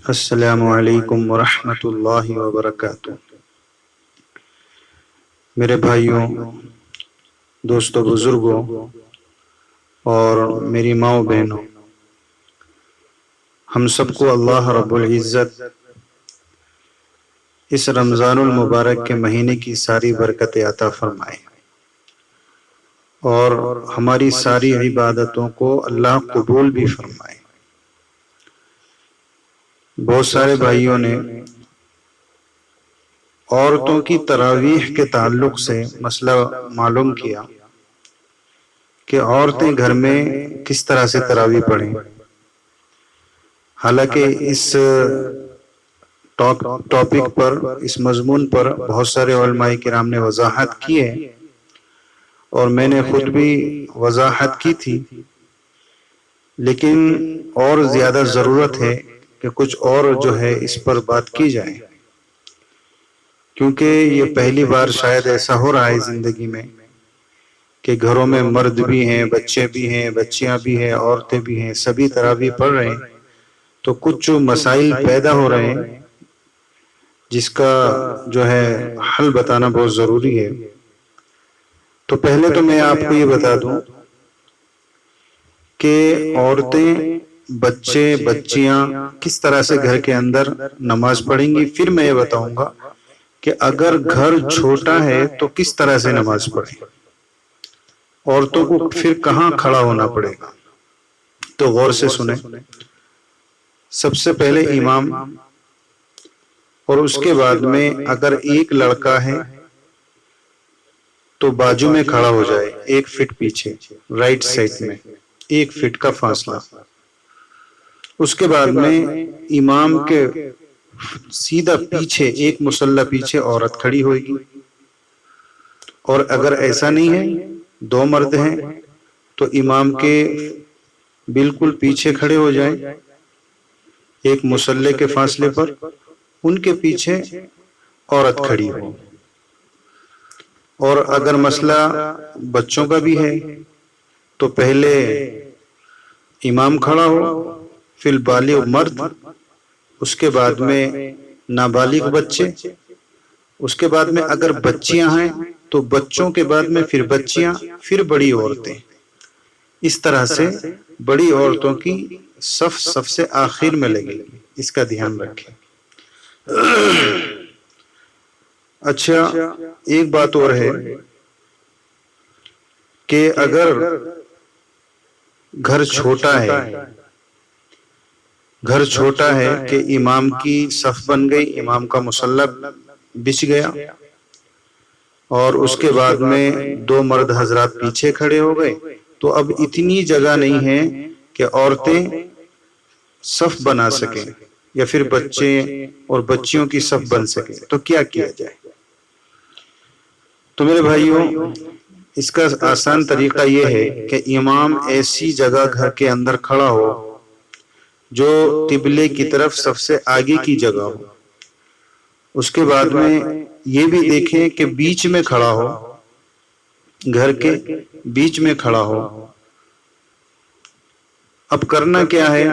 السلام علیکم ورحمۃ اللہ وبرکاتہ۔ میرے بھائیوں، دوستوں، بزرگوں اور میری ماؤں بہنوں، ہم سب کو اللہ رب العزت اس رمضان المبارک کے مہینے کی ساری برکتیں عطا فرمائے اور ہماری ساری عبادتوں کو اللہ قبول بھی فرمائے۔ بہت سارے بھائیوں نے عورتوں کی تراویح کے تعلق سے مسئلہ معلوم کیا کہ عورتیں گھر میں کس طرح سے تراویح پڑھیں۔ حالانکہ اس ٹاپک پر، اس مضمون پر بہت سارے علماء کرام نے وضاحت کی ہے اور میں نے خود بھی وضاحت کی تھی، لیکن اور زیادہ ضرورت ہے کہ کچھ اور جو ہے اس پر بات کی جائے، کیونکہ یہ پہلی بار شاید ایسا ہو رہا ہے زندگی میں کہ گھروں میں مرد بھی ہیں، بچے بھی ہیں، بچیاں بھی ہیں، عورتیں بھی ہیں، سبھی تراویح پڑھ رہے ہیں، تو کچھ مسائل پیدا ہو رہے ہیں جس کا جو ہے حل بتانا بہت ضروری ہے۔ تو پہلے تو میں آپ کو یہ بتا دوں کہ عورتیں، بچے، بچیاں کس طرح سے گھر کے اندر نماز پڑھیں گی، پھر میں یہ بتاؤں گا کہ اگر گھر چھوٹا ہے تو کس طرح سے نماز پڑھیں، عورتوں کو پھر کہاں کھڑا ہونا پڑے گا۔ تو غور سے سنیں۔ سب سے پہلے امام، اور اس کے بعد میں اگر ایک لڑکا ہے تو بازو میں کھڑا ہو جائے 1 فٹ پیچھے، رائٹ سائڈ میں 1 فٹ کا فاصلہ۔ اس کے بعد میں امام کے سیدھا پیچھے، ایک مصلی پیچھے عورت کھڑی ہوئے گی، اور اگر ایسا نہیں ہے، 2 مرد ہیں تو امام کے بالکل پیچھے کھڑے ہو جائیں، ایک مصلی کے فاصلے پر، ان کے پیچھے عورت کھڑی ہو۔ اور اگر مسئلہ بچوں کا بھی ہے تو پہلے امام کھڑا ہو، پھر بالغ مرد، اس کے بعد میں نابالغ بچے، اس کے بعد میں اگر بچیاں ہیں تو بچوں کے بعد میں پھر بچیاں، پھر بڑی عورتیں۔ اس طرح سے بڑی عورتوں کی صف سب سے آخر میں لگے گی، اس کا دھیان رکھیں۔ اچھا، ایک بات اور ہے کہ اگر گھر چھوٹا ہے، گھر چھوٹا ہے کہ امام کی صف بن گئی، امام کا مصلی بچھ گیا، اور اس کے بعد میں 2 مرد حضرات پیچھے کھڑے ہو گئے، تو اب اتنی جگہ نہیں ہے کہ عورتیں صف بنا سکیں یا پھر بچے اور بچیوں کی صف بن سکے، تو کیا کیا جائے؟ تو میرے بھائیوں، اس کا آسان طریقہ یہ ہے کہ امام ایسی جگہ گھر کے اندر کھڑا ہو جو قبلے کی طرف سب سے آگے کی جگہ ہو۔ اس کے بعد میں یہ بھی دیکھیں کہ بیچ میں کھڑا ہو، گھر کے بیچ میں کھڑا ہو۔ اب کرنا کیا ہے،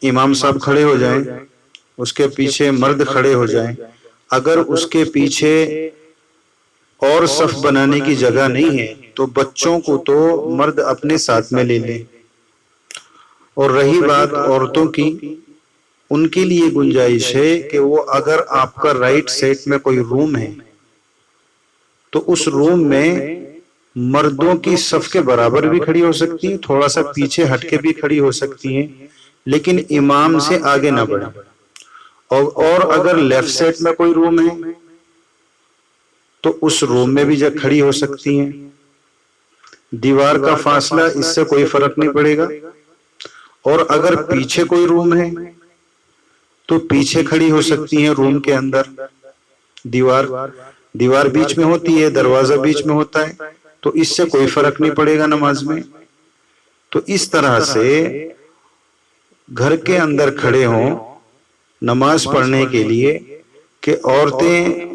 امام صاحب کھڑے ہو جائیں، اس کے پیچھے مرد کھڑے ہو جائیں۔ اگر اس کے پیچھے اور صف بنانے کی جگہ نہیں ہے تو بچوں کو تو مرد اپنے ساتھ میں لے لیں، اور رہی بات عورتوں کی، ان کے لیے گنجائش ہے کہ وہ، اگر آپ کا رائٹ سائڈ میں کوئی روم ہے تو اس روم میں مردوں کی صف کے برابر بھی کھڑی ہو سکتی ہیں، تھوڑا سا پیچھے ہٹ کے بھی کھڑی ہو سکتی ہیں، لیکن امام سے آگے نہ بڑھیں۔ اور اگر لیفٹ سائڈ میں کوئی روم ہے تو اس روم میں بھی جب کھڑی ہو سکتی ہیں، دیوار کا فاصلہ اس سے کوئی فرق نہیں پڑے گا۔ اور اگر پیچھے کوئی روم ہے تو پیچھے کھڑی ہو سکتی ہیں روم کے اندر، دیوار بیچ میں ہوتی ہے، دروازہ بیچ میں ہوتا ہے، تو اس سے کوئی فرق نہیں پڑے گا نماز میں۔ تو اس طرح سے گھر کے اندر کھڑے ہوں نماز پڑھنے کے لیے کہ عورتیں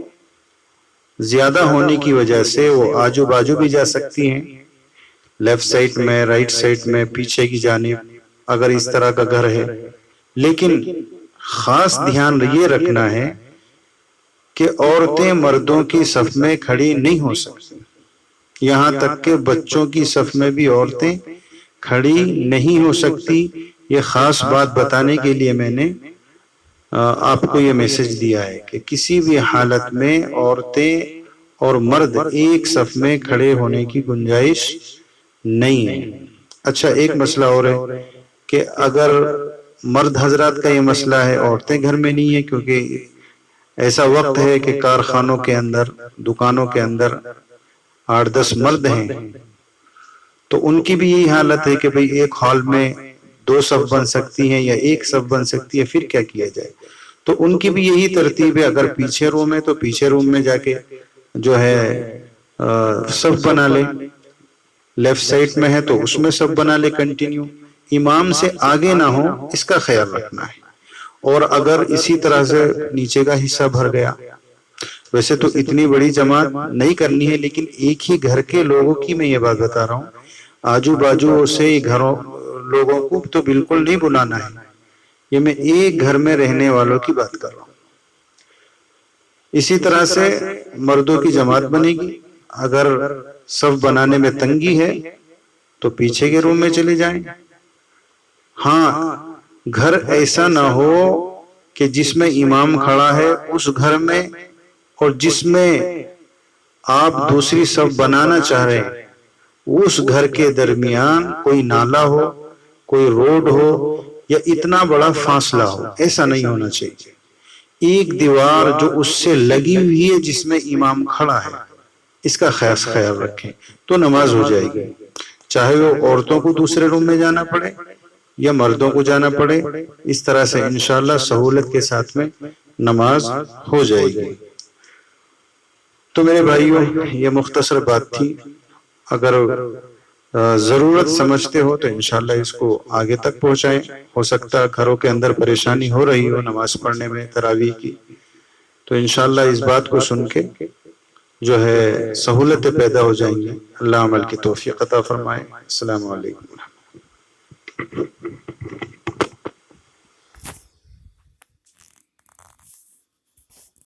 زیادہ ہونے کی وجہ سے وہ آجو باجو بھی جا سکتی ہیں، لیفٹ سائڈ میں، رائٹ سائڈ میں، پیچھے کی جانب، اگر اس طرح کا گھر ہے۔ لیکن خاص دھیان یہ رکھنا ہے کہ عورتیں مردوں کی صف میں کھڑی نہیں ہو سکتی، یہاں تک کہ بچوں کی صف میں بھی عورتیں کھڑی نہیں ہو سکتی۔ یہ خاص بات بتانے کے لیے میں نے آپ کو یہ میسج دیا ہے کہ کسی بھی حالت میں عورتیں اور مرد ایک صف میں کھڑے ہونے کی گنجائش نہیں ہے۔ اچھا، ایک مسئلہ اور ہے کہ اگر مرد حضرات کا یہ مسئلہ ہے، عورتیں گھر میں نہیں ہے، کیونکہ ایسا وقت ہے کہ کارخانوں کے اندر، دکانوں کے اندر 8-10 مرد ہیں، تو ان کی بھی یہی حالت ہے کہ بھئی ایک ہال میں 2 صف بن سکتی ہیں یا ایک صف بن سکتی ہے، پھر کیا کیا جائے؟ تو ان کی بھی یہی ترتیب ہے، اگر پیچھے روم ہے تو پیچھے روم میں جا کے جو ہے صف بنا لے، لیفٹ سائڈ میں ہے تو اس میں صف بنا لے کنٹینیو، امام سے آگے نہ ہو، اس کا خیال رکھنا ہے۔ اور اگر اسی طرح سے نیچے کا حصہ بھر گیا، ویسے تو اتنی بڑی جماعت نہیں کرنی ہے، لیکن ایک ہی گھر کے لوگوں کی میں یہ بات بتا رہا ہوں، آجو باجو سے گھروں لوگوں کو تو بالکل نہیں بلانا ہے، یہ میں ایک گھر میں رہنے والوں کی بات کر رہا ہوں۔ اسی طرح سے مردوں کی جماعت بنے گی، اگر صف بنانے میں تنگی ہے تو پیچھے کے روم میں چلے جائیں۔ ہاں، گھر ایسا نہ ہو کہ جس میں امام کھڑا ہے اس گھر میں اور جس میں آپ دوسری صف بنانا چاہ رہے ہیں اس گھر کے درمیان کوئی نالا ہو، کوئی روڈ ہو یا اتنا بڑا فاصلہ ہو، ایسا نہیں ہونا چاہیے۔ ایک دیوار جو اس سے لگی ہوئی ہے جس میں امام کھڑا ہے، اس کا خاص خیال رکھیں تو نماز ہو جائے گی، چاہے وہ عورتوں کو دوسرے روم میں جانا پڑے یا مردوں کو جانا پڑے، اس طرح سے انشاءاللہ سہولت کے ساتھ میں نماز ہو جائے گی۔ تو میرے بھائیوں، یہ مختصر بات تھی، اگر ضرورت سمجھتے ہو تو انشاءاللہ اس کو آگے تک پہنچائیں۔ ہو سکتا ہے گھروں کے اندر پریشانی ہو رہی ہو نماز پڑھنے میں تراویح کی، تو انشاءاللہ اس بات کو سن کے جو ہے سہولتیں پیدا ہو جائیں گی۔ اللہ عمل کی توفیق عطا فرمائے۔ السلام علیکم۔